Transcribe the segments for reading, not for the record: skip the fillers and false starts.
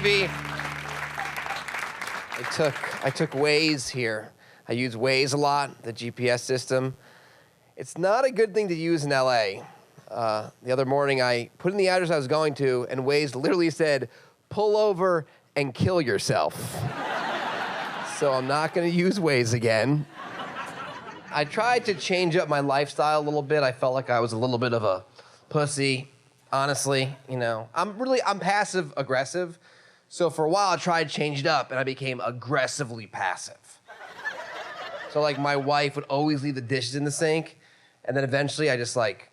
Levy. I took Waze here. I use Waze a lot, the GPS system. It's not a good thing to use in LA. The other morning, I put in the address I was going to, and Waze literally said, pull over and kill yourself. So I'm not gonna use Waze again. I tried to change up my lifestyle a little bit. I felt like I was a little bit of a pussy, honestly. You know, I'm passive aggressive. So for a while, I tried to change it up, and I became aggressively passive. So like my wife would always leave the dishes in the sink, and then eventually I just like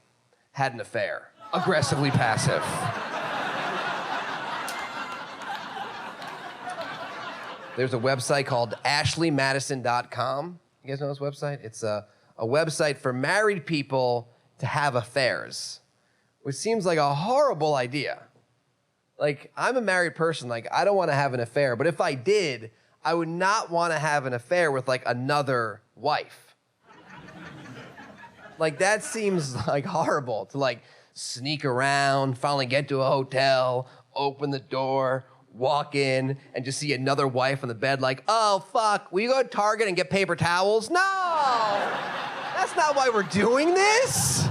had an affair. Aggressively passive. There's a website called ashleymadison.com. You guys know this website? It's a website for married people to have affairs, which seems like a horrible idea. Like, I'm a married person, like, I don't want to have an affair, but if I did, I would not want to have an affair with, like, another wife. Like, that seems, like, horrible to, like, sneak around, finally get to a hotel, open the door, walk in, and just see another wife on the bed, like, oh, fuck, will you go to Target and get paper towels? No! That's not why we're doing this!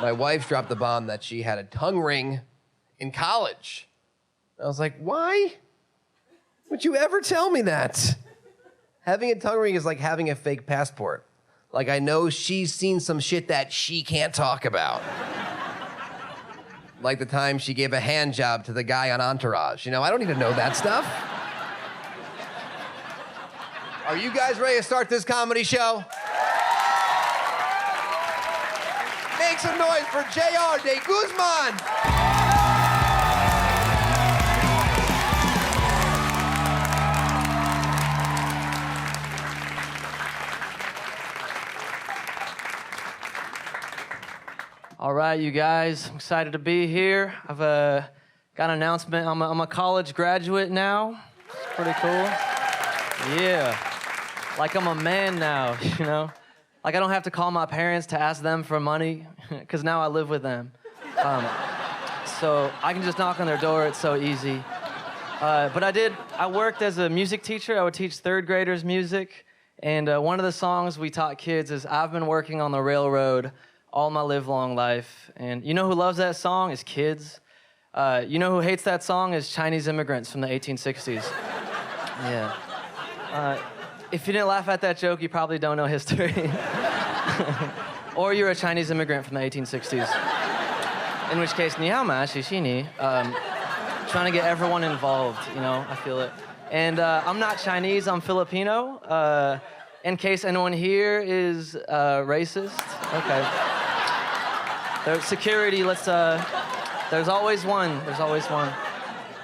My wife dropped the bomb that she had a tongue ring in college. I was like, why would you ever tell me that? Having a tongue ring is like having a fake passport. Like, I know she's seen some shit that she can't talk about. Like the time she gave a hand job to the guy on Entourage. You know, I don't need to know that stuff. Are you guys ready to start this comedy show? Make some noise for J.R. de Guzman. All right, you guys, I'm excited to be here. I've got an announcement. I'm a college graduate now. It's pretty cool. Yeah, like I'm a man now, you know? Like I don't have to call my parents to ask them for money, because now I live with them. So I can just knock on their door, it's so easy. But I worked as a music teacher. I would teach third graders music. And one of the songs we taught kids is I've been working on the railroad all my live-long life. And you know who loves that song? Is kids. You know who hates that song? Is Chinese immigrants from the 1860s. Yeah. If you didn't laugh at that joke, you probably don't know history. Or you're a Chinese immigrant from the 1860s. In which case, ni hao ma, xi xi ni. Trying to get everyone involved, you know, I feel it. And I'm not Chinese, I'm Filipino. In case anyone here is racist. Okay. There's security, there's always one,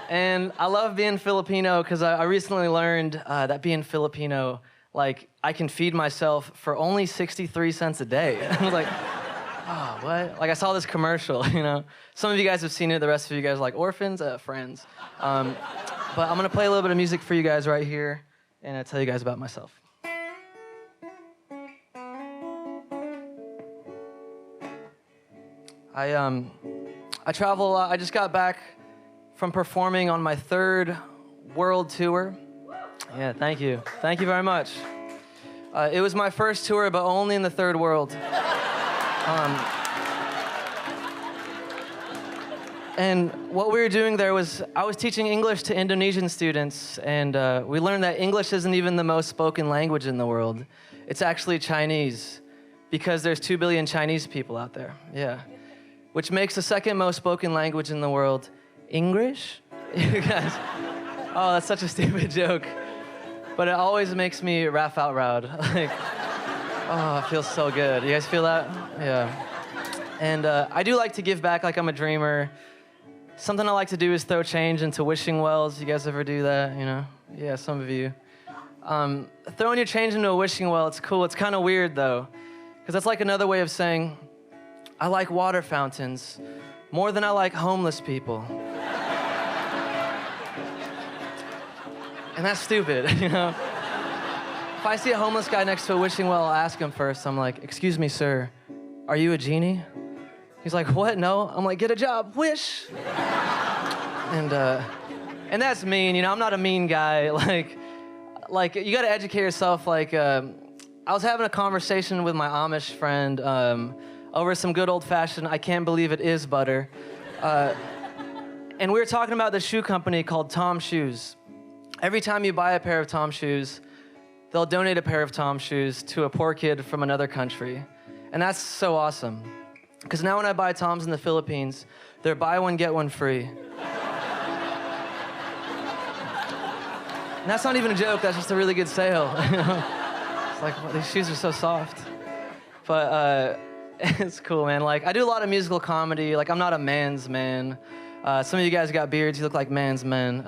And I love being Filipino because I recently learned that being Filipino, like, I can feed myself for only 63 cents a day. I was like, oh, what? Like, I saw this commercial, you know? Some of you guys have seen it, the rest of you guys are like, orphans? Friends. But I'm gonna play a little bit of music for you guys right here and I'll tell you guys about myself. I travel a lot. I just got back from performing on my 3rd world tour. Yeah, thank you. Thank you very much. It was my first tour, but only in the 3rd world. And what we were doing there was, I was teaching English to Indonesian students, and we learned that English isn't even the most spoken language in the world. It's actually Chinese, because there's 2 billion Chinese people out there, yeah. Which makes the 2nd most spoken language in the world English? You guys, oh, that's such a stupid joke. But it always makes me laugh out loud. Like, oh, it feels so good. You guys feel that? Yeah. And I do like to give back, like I'm a dreamer. Something I like to do is throw change into wishing wells. You guys ever do that, you know? Yeah, some of you. Throwing your change into a wishing well, it's cool. It's kind of weird, though, because that's like another way of saying, I like water fountains more than I like homeless people. And that's stupid, you know? If I see a homeless guy next to a wishing well, I'll ask him first. I'm like, excuse me, sir, are you a genie? He's like, what? No. I'm like, get a job, wish. And that's mean, you know, I'm not a mean guy. Like you gotta educate yourself. I was having a conversation with my Amish friend over some good old-fashioned I can't believe it is butter. And we were talking about this shoe company called Tom Shoes. Every time you buy a pair of Tom Shoes, they'll donate a pair of Tom Shoes to a poor kid from another country. And that's so awesome. Because now when I buy Toms in the Philippines, they're buy one, get one free. And that's not even a joke, that's just a really good sale. It's like, well, these shoes are so soft. But it's cool, man. Like, I do a lot of musical comedy. Like, I'm not a man's man. Some of you guys got beards, you look like man's men.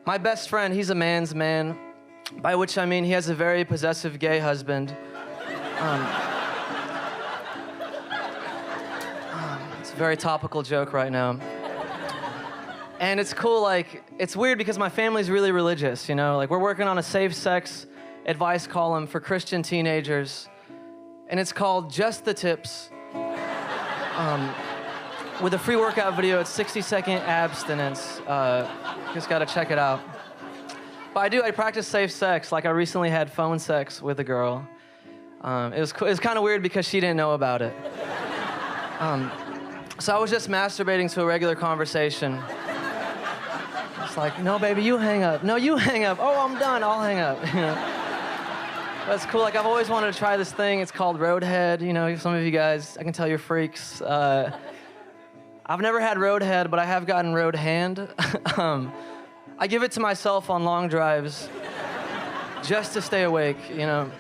My best friend, he's a man's man, by which I mean he has a very possessive gay husband. It's a very topical joke right now. And it's cool, like, it's weird because my family's really religious, you know? Like, we're working on a safe sex advice column for Christian teenagers, and it's called Just the Tips. With a free workout video, it's 60-second abstinence. Just gotta check it out. But I practice safe sex. Like, I recently had phone sex with a girl. It was kind of weird because she didn't know about it. So I was just masturbating to a regular conversation. It's like, no, baby, you hang up. No, you hang up. Oh, I'm done. I'll hang up. You know? That's cool. Like, I've always wanted to try this thing. It's called Roadhead. You know, some of you guys, I can tell you're freaks. I've never had Roadhead, but I have gotten Road Hand. I give it to myself on long drives just to stay awake, you know.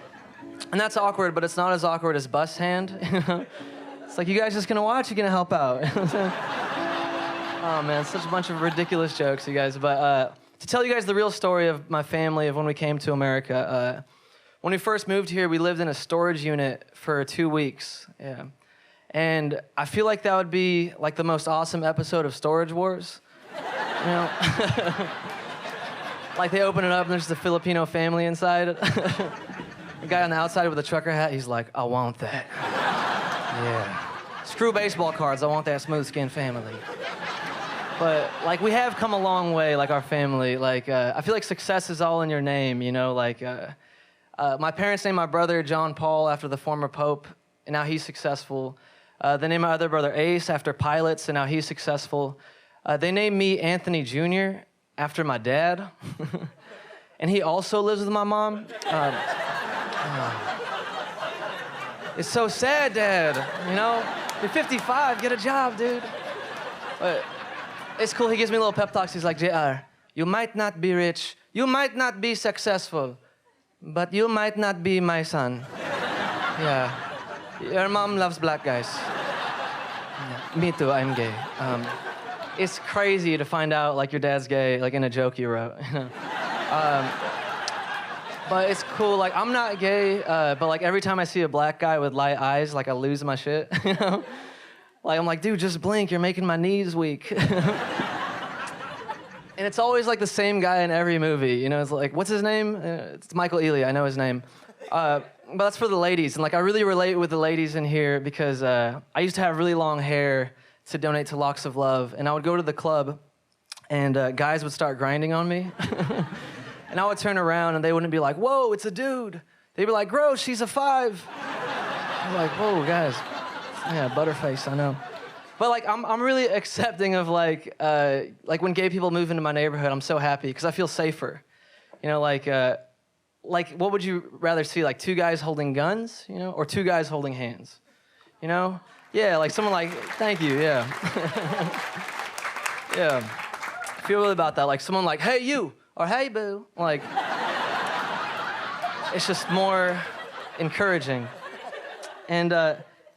And that's awkward, but it's not as awkward as bus hand. You know? It's like, you guys just gonna watch? You're gonna help out. Oh man, such a bunch of ridiculous jokes, you guys. But to tell you guys the real story of my family, of when we came to America, when we first moved here, we lived in a storage unit for 2 weeks. Yeah. And I feel like that would be like the most awesome episode of Storage Wars. You know? Like, they open it up and there's just a Filipino family inside. The guy on the outside with a trucker hat, he's like, I want that. Yeah. Screw baseball cards, I want that smooth-skinned family. But, like, we have come a long way, like, our family. Like, I feel like success is all in your name, you know? Like, my parents named my brother John Paul after the former pope, and now he's successful. They named my other brother Ace after pilots, and now he's successful. They named me Anthony Jr. after my dad. And he also lives with my mom. It's so sad, Dad, you know? You're 55, get a job, dude. But it's cool, he gives me little pep talks. He's like, JR, you might not be rich, you might not be successful, but you might not be my son. Yeah. Your mom loves black guys. Yeah. Me too, I'm gay. It's crazy to find out, like, your dad's gay, like, in a joke you wrote. But it's cool, like, I'm not gay, but, like, every time I see a black guy with light eyes, like, I lose my shit, you know? Like, I'm like, dude, just blink, you're making my knees weak. And it's always, like, the same guy in every movie, you know? It's like, what's his name? It's Michael Ealy, I know his name. But that's for the ladies, and, like, I really relate with the ladies in here because I used to have really long hair to donate to Locks of Love, and I would go to the club, and guys would start grinding on me. And I would turn around, and they wouldn't be like, whoa, it's a dude. They'd be like, gross, she's a 5. I'm like, whoa, guys. Yeah, butterface, I know. But, like, I'm really accepting of, like when gay people move into my neighborhood, I'm so happy, because I feel safer. You know, like, what would you rather see, like 2 guys holding guns, you know, or 2 guys holding hands? You know? Yeah, like someone like, thank you, yeah. Yeah. I feel really about that. Like someone like, hey, you, or hey, boo. Like, it's just more encouraging. And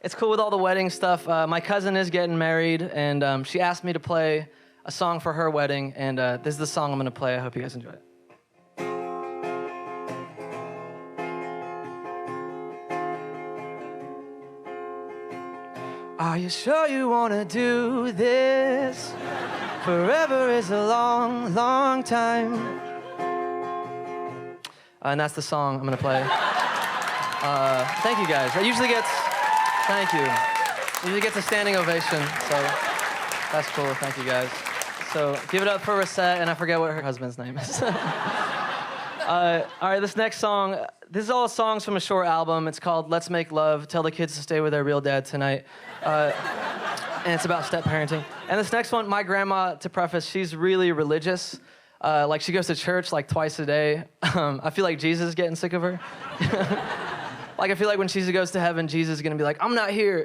it's cool with all the wedding stuff. My cousin is getting married, and she asked me to play a song for her wedding, and this is the song I'm gonna play. I hope you guys enjoy it. Are you sure you wanna do this? Forever is a long, long time. And that's the song I'm gonna play. Thank you guys. That usually gets, thank you. Usually gets a standing ovation, so that's cool. Thank you guys. So give it up for Rosette, and I forget what her husband's name is. All right, this next song, this is all songs from a short album. It's called Let's Make Love, Tell the Kids to Stay with Their Real Dad Tonight. And it's about step parenting. And this next one, my grandma, to preface, she's really religious. Like she goes to church like twice a day. I feel like Jesus is getting sick of her. Like I feel like when she goes to heaven, Jesus is gonna be like, I'm not here.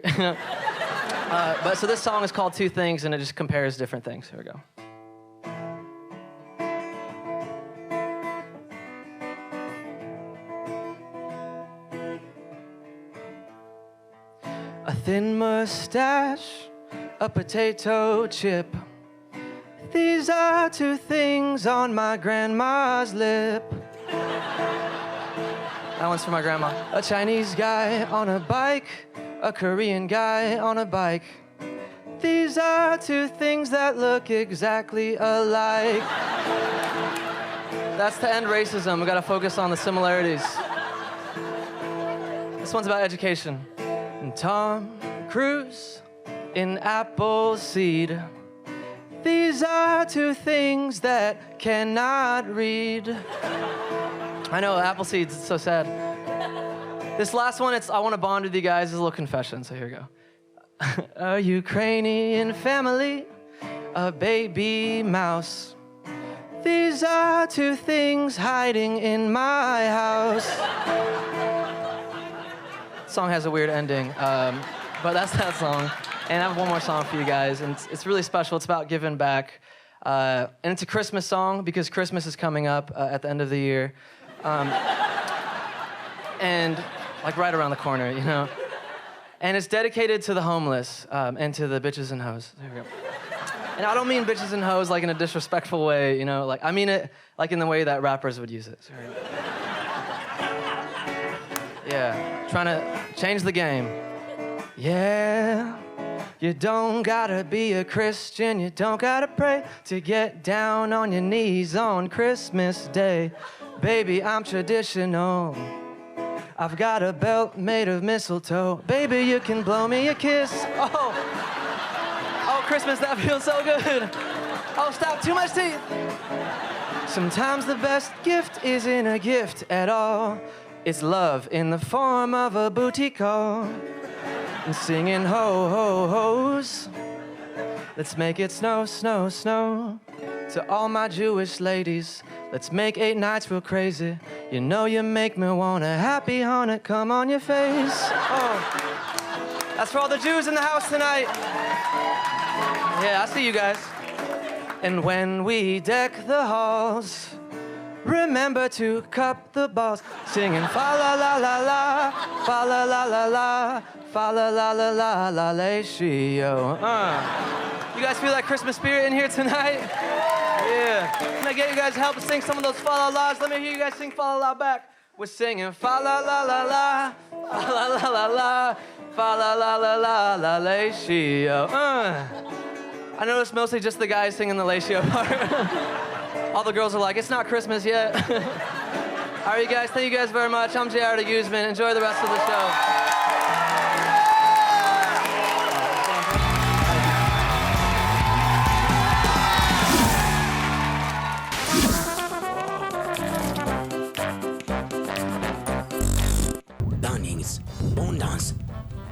But so this song is called Two Things, and it just compares different things. Here we go. A thin mustache, a potato chip. These are two things on my grandma's lip. That one's for my grandma. A Chinese guy on a bike, a Korean guy on a bike. These are two things that look exactly alike. That's to end racism. We gotta focus on the similarities. This one's about education. And Tom Cruise in Appleseed. These are two things that cannot read. I know, Appleseed's so sad. This last one, I want to bond with you guys. It's a little confession, so here we go. A Ukrainian family, a baby mouse. These are two things hiding in my house. Song has a weird ending, but that's that song. And I have one more song for you guys, and it's really special. It's about giving back. And it's a Christmas song because Christmas is coming up at the end of the year. And like right around the corner, you know? And it's dedicated to the homeless and to the bitches and hoes. There we go. And I don't mean bitches and hoes like in a disrespectful way, you know? Like I mean it like in the way that rappers would use it. So here we go. Yeah, trying to change the game. Yeah. You don't gotta be a Christian, you don't gotta pray to get down on your knees on Christmas Day. Baby, I'm traditional. I've got a belt made of mistletoe. Baby, you can blow me a kiss. Oh, Christmas, that feels so good. Oh, stop, too much teeth. Sometimes the best gift isn't a gift at all. It's love in the form of a booty call. And singing ho, ho, ho's. Let's make it snow, snow, snow. To all my Jewish ladies, let's make 8 nights real crazy. You know you make me want a happy Hanukkah come on your face. Oh, that's for all the Jews in the house tonight. Yeah, I see you guys. And when we deck the halls, remember to cup the balls. Singing fa la la la la, fa la la la la, fa la la la la la la shio. You guys feel that Christmas spirit in here tonight? Yeah. Can I get you guys to help us sing some of those fa la la's? Let me hear you guys sing fa la la back. We're singing fa la la la la, fa la la la la, fa la la la la la la shio. I noticed mostly just the guys singing the Latio part. All the girls are like, it's not Christmas yet. All right, you guys, thank you guys very much. I'm JR to Guzman. Enjoy the rest of the show. Downings, bone dance,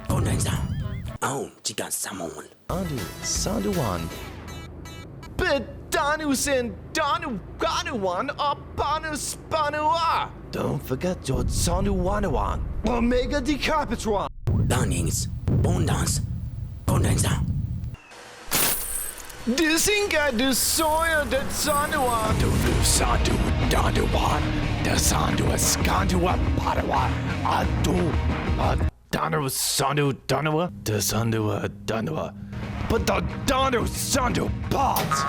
golden sound. Oh, chicken salmon. Andu, Sanduan. But Danu Sin, Danu Ganuan, Apanu Spanua. Don't forget your Sanduanawan. Omega Decapitron. Downings, bone dance, golden sound. Disinga du soya de Sanduan. Do Sandu Danduan. The Sandu Skandua Padawa. Adu. Danu Sandu Danua. The Sandu Danua. But the Danu Sandu Pods.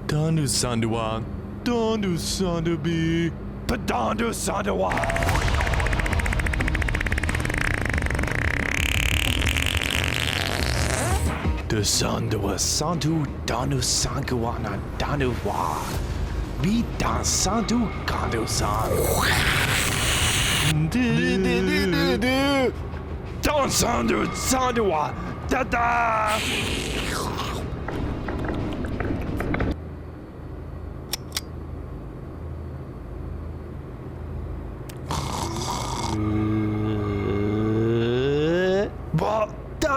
Danu Sanduan. Danu Sandubi. The Danu Sanduan. The Sandua Sandu Danu Sanguana Danuwa. Be Dan Sandu Gandu San. Don Sandu Sandua. Da da.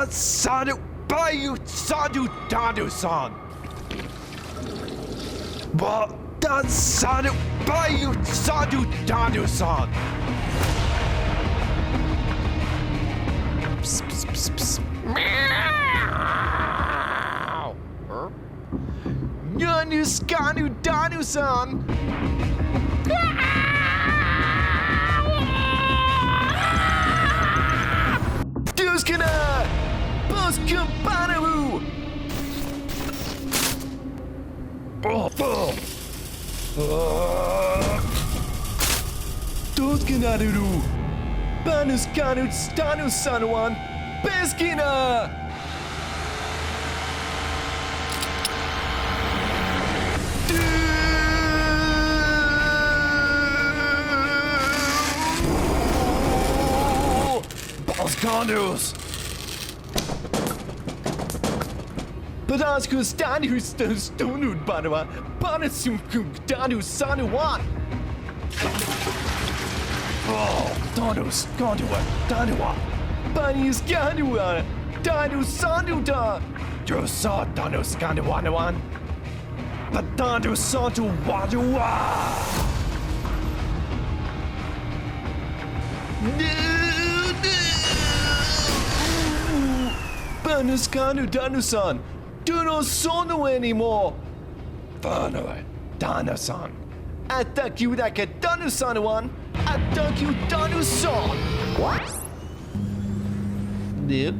Dan Sandu Bayu Sandu Danu San. But Dan Sandu Bayu Sandu Danu San. Meow. Nanu Skanu Danu San. Duskana! Boskambanaru! Duskanaruru! Banuskanu Stanu Sanuan! Beskina! Boskandus! Badasku Stanu Stonu Banua! Banasum Danu Sanuan! Oh, Danus Gandua Danua! Banis Gandua! Danu Sanuda! Josa Danus Ganduanawan! Padandu Santu Wadua! Banus Gandu Danusan! Do not sono anymore! Fanoi, Danasan! Attack you like a Danusan! Attack you Danusan! What? Dip?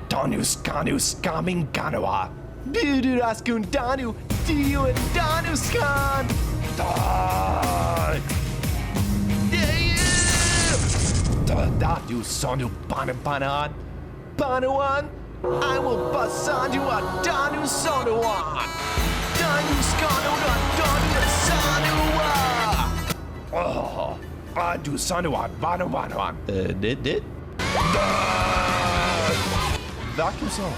Danus Ganus Gamin Ganua! Biduraskun Danu! Dio and Danuskan! Die! Dadu Sonu Banabanan! Banuan! I will bust you a Danu Sonuan! Danu Skanua Danu Sanua! Oh, Badu Sanuan Banuan! Did? Vacuum song.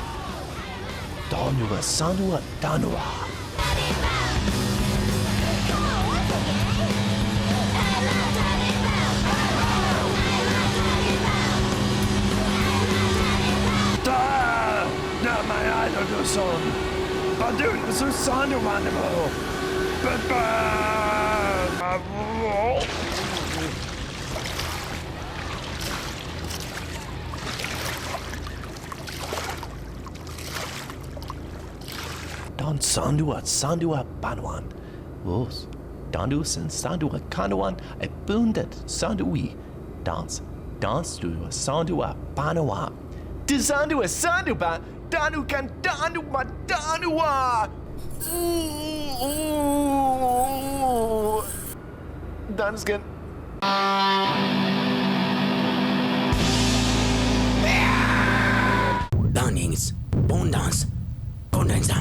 Danua Sanua Danua. My idol son. Badu Susanu Manimo. Don Sandua Banuan. Vos. Dandus and Sandua Kanuan a bundet Sandui. Dance du Sandua Banuan. Disandua Sanduba. Danu kan Danu ma Danua! Dansken. Danings, bondans, condensa.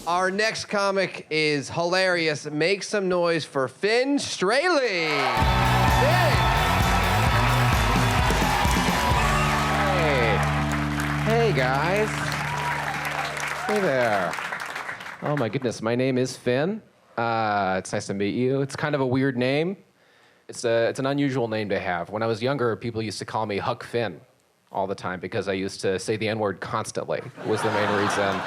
Our next comic is hilarious. Make some noise for Finn Straley. Finn. Hey guys. Hey there. Oh my goodness, my name is Finn. It's nice to meet you. It's kind of a weird name. It's an unusual name to have. When I was younger, people used to call me Huck Finn all the time because I used to say the N-word constantly. Was the main reason.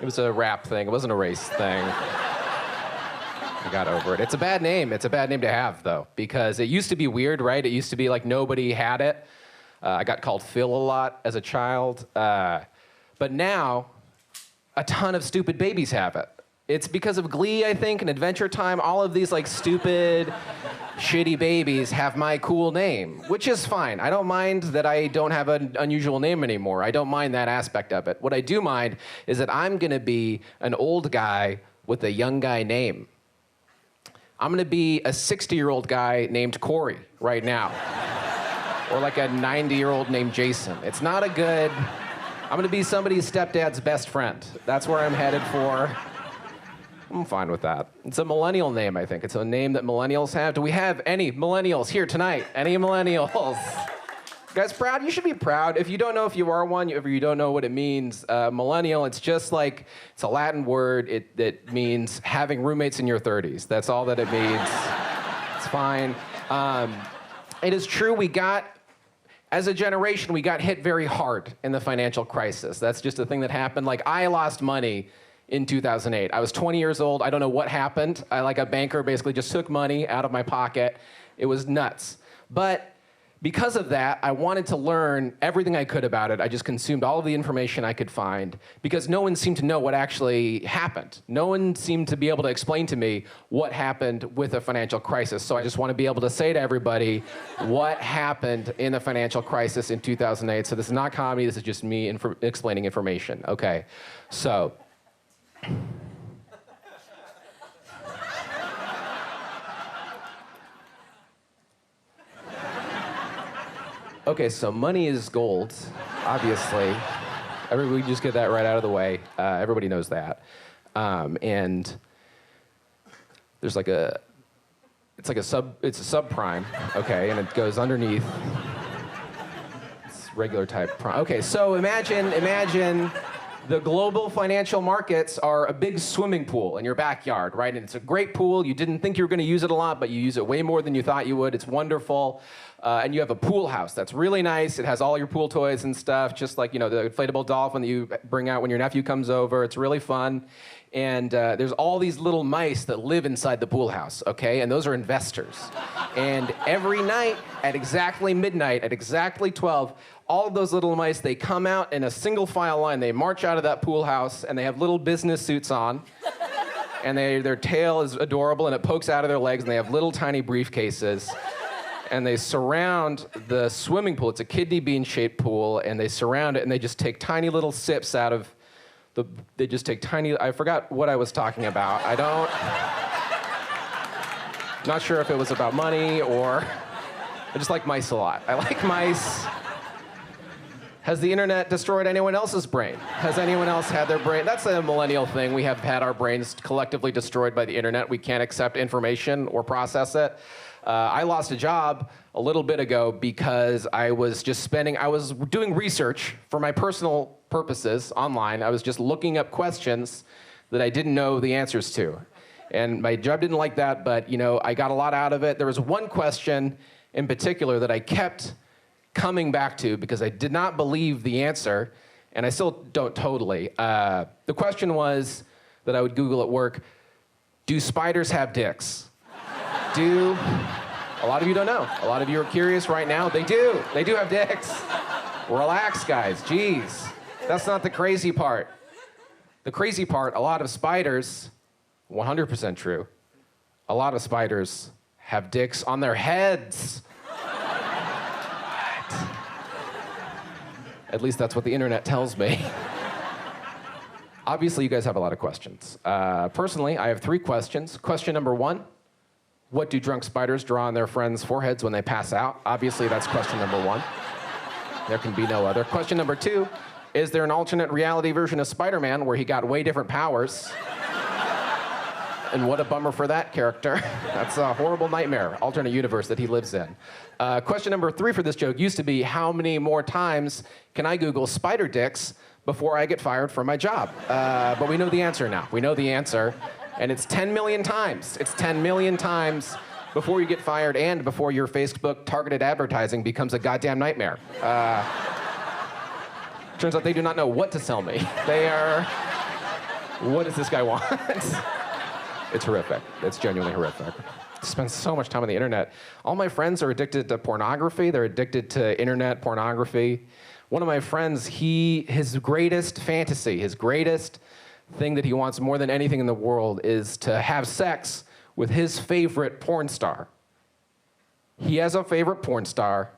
It was a rap thing. It wasn't a race thing. I got over it. It's a bad name. It's a bad name to have, though, because it used to be weird, right? It used to be like nobody had it. I got called Phil a lot as a child. But now, a ton of stupid babies have it. It's because of Glee, I think, and Adventure Time. All of these like stupid, shitty babies have my cool name, which is fine. I don't mind that I don't have an unusual name anymore. I don't mind that aspect of it. What I do mind is that I'm gonna be an old guy with a young guy name. I'm gonna be a 60-year-old guy named Corey right now. Or like a 90-year-old named Jason. It's not a good, I'm gonna be somebody's stepdad's best friend. That's where I'm headed for. I'm fine with that. It's a millennial name, I think. It's a name that millennials have. Do we have any millennials here tonight? Any millennials? You guys proud? You should be proud. If you don't know if you are one, if you don't know what it means, millennial, it's just like, it's a Latin word. It means having roommates in your 30s. That's all that it means. It's fine. It is true as a generation, we got hit very hard in the financial crisis. That's just a thing that happened. Like, I lost money in 2008. I was 20 years old. I don't know what happened. A banker basically just took money out of my pocket. It was nuts. But because of that, I wanted to learn everything I could about it. I just consumed all of the information I could find because no one seemed to know what actually happened. No one seemed to be able to explain to me what happened with a financial crisis. So I just want to be able to say to everybody what happened in the financial crisis in 2008. So this is not comedy. This is just me explaining information. Okay, so. Okay, so money is gold, obviously. We just get that right out of the way. Everybody knows that. And there's it's a subprime, okay, and it goes underneath. It's regular type prime. Okay, so imagine the global financial markets are a big swimming pool in your backyard, right? And it's a great pool. You didn't think you were going to use it a lot, but you use it way more than you thought you would. It's wonderful. And you have a pool house that's really nice. It has all your pool toys and stuff, just like, the inflatable dolphin that you bring out when your nephew comes over. It's really fun. And there's all these little mice that live inside the pool house, okay? And those are investors. And every night at exactly midnight, at exactly 12, all of those little mice, they come out in a single file line. They march out of that pool house, and they have little business suits on. And their tail is adorable, and it pokes out of their legs, and they have little tiny briefcases. And they surround the swimming pool. It's a kidney bean-shaped pool, and they surround it, and they just take tiny little sips out of I forgot what I was talking about. Not sure if it was about money or, I just like mice a lot. I like mice. Has the internet destroyed anyone else's brain? Has anyone else had their brain? That's a millennial thing. We have had our brains collectively destroyed by the internet. We can't accept information or process it. I lost a job a little bit ago because I was doing research for my personal purposes online. I was just looking up questions that I didn't know the answers to. And my job didn't like that, but I got a lot out of it. There was one question in particular that I kept coming back to because I did not believe the answer, and I still don't totally. The question was that I would Google at work, do spiders have dicks? A lot of you don't know. A lot of you are curious right now. They do. They do have dicks. Relax, guys. Jeez. That's not the crazy part. The crazy part, a lot of spiders, 100% true, a lot of spiders have dicks on their heads. What? At least that's what the internet tells me. Obviously, you guys have a lot of questions. Personally, I have 3 questions. Question number 1. What do drunk spiders draw on their friends' foreheads when they pass out? Obviously, that's question number 1. There can be no other. Question number 2, is there an alternate reality version of Spider-Man where he got way different powers? And what a bummer for that character. That's a horrible nightmare, alternate universe that he lives in. Question number 3 for this joke used to be, how many more times can I Google spider dicks before I get fired from my job? But we know the answer now. We know the answer. And it's 10 million times. It's 10 million times before you get fired and before your Facebook targeted advertising becomes a goddamn nightmare. Turns out they do not know what to sell me. What does this guy want? It's horrific. It's genuinely horrific. I spend so much time on the internet. All my friends are addicted to pornography. They're addicted to internet pornography. One of my friends, his greatest fantasy, his greatest thing that he wants more than anything in the world is to have sex with his favorite porn star. He has a favorite porn star.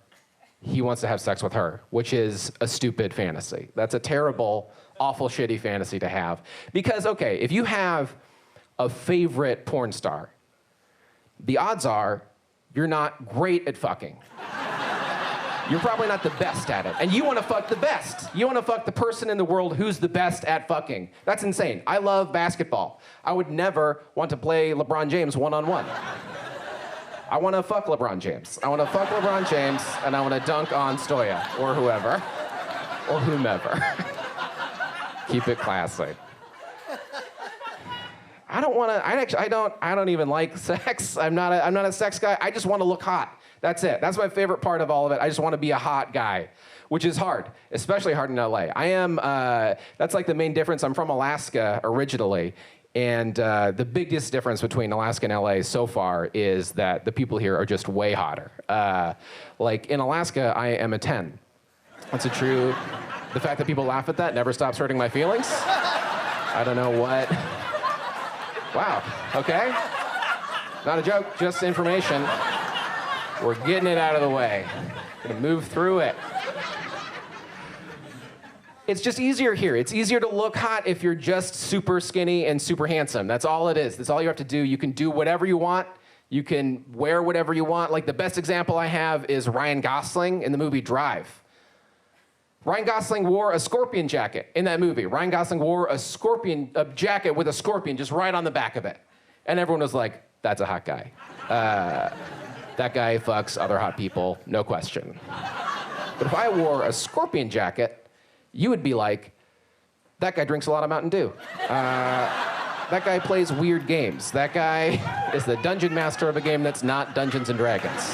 He wants to have sex with her, which is a stupid fantasy. That's a terrible, awful, shitty fantasy to have. Because, okay, if you have a favorite porn star, the odds are you're not great at fucking. You're probably not the best at it. And you want to fuck the best. You want to fuck the person in the world who's the best at fucking. That's insane. I love basketball. I would never want to play LeBron James one-on-one. I want to fuck LeBron James. I want to fuck LeBron James, and I want to dunk on Stoya, or whoever, or whomever. Keep it classy. I don't want to. I don't even like sex. I'm not a sex guy. I just want to look hot. That's it. That's my favorite part of all of it. I just want to be a hot guy, which is hard, especially hard in LA. I am. That's like the main difference. I'm from Alaska originally, and the biggest difference between Alaska and LA so far is that the people here are just way hotter. Like in Alaska, I am a 10. That's a true. The fact that people laugh at that never stops hurting my feelings. I don't know what. Wow. Okay. Not a joke. Just information. We're getting it out of the way. Gonna move through it. It's just easier here. It's easier to look hot if you're just super skinny and super handsome. That's all it is. That's all you have to do. You can do whatever you want. You can wear whatever you want. Like the best example I have is Ryan Gosling in the movie Drive. Ryan Gosling wore a scorpion jacket in that movie. Ryan Gosling wore a jacket with a scorpion just right on the back of it. And everyone was like, that's a hot guy. That guy fucks other hot people, no question. But if I wore a scorpion jacket, you would be like, that guy drinks a lot of Mountain Dew. That guy plays weird games. That guy is the dungeon master of a game that's not Dungeons and Dragons.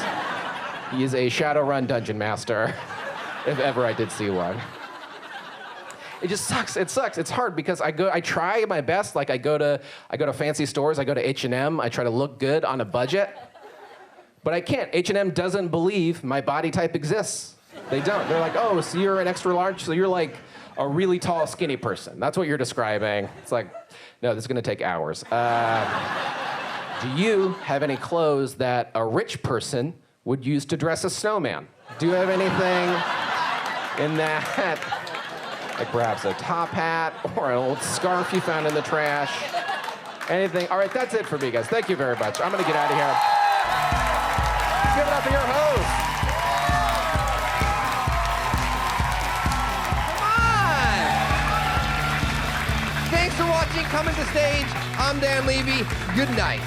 He is a Shadowrun dungeon master, if ever I did see one. It just sucks. It sucks. It's hard because I try my best. Like I go to fancy stores. I go to H&M. I try to look good on a budget. But I can't. H&M doesn't believe my body type exists. They don't. They're like, oh, so you're an extra large, so you're like a really tall, skinny person. That's what you're describing. It's like, no, this is gonna take hours. Do you have any clothes that a rich person would use to dress a snowman? Do you have anything in that? Like perhaps a top hat or an old scarf you found in the trash? Anything? All right, that's it for me, guys. Thank you very much. I'm gonna get out of here. Give it up for your host. Come on! Thanks for watching Coming to Stage. I'm Dan Levy. Good night.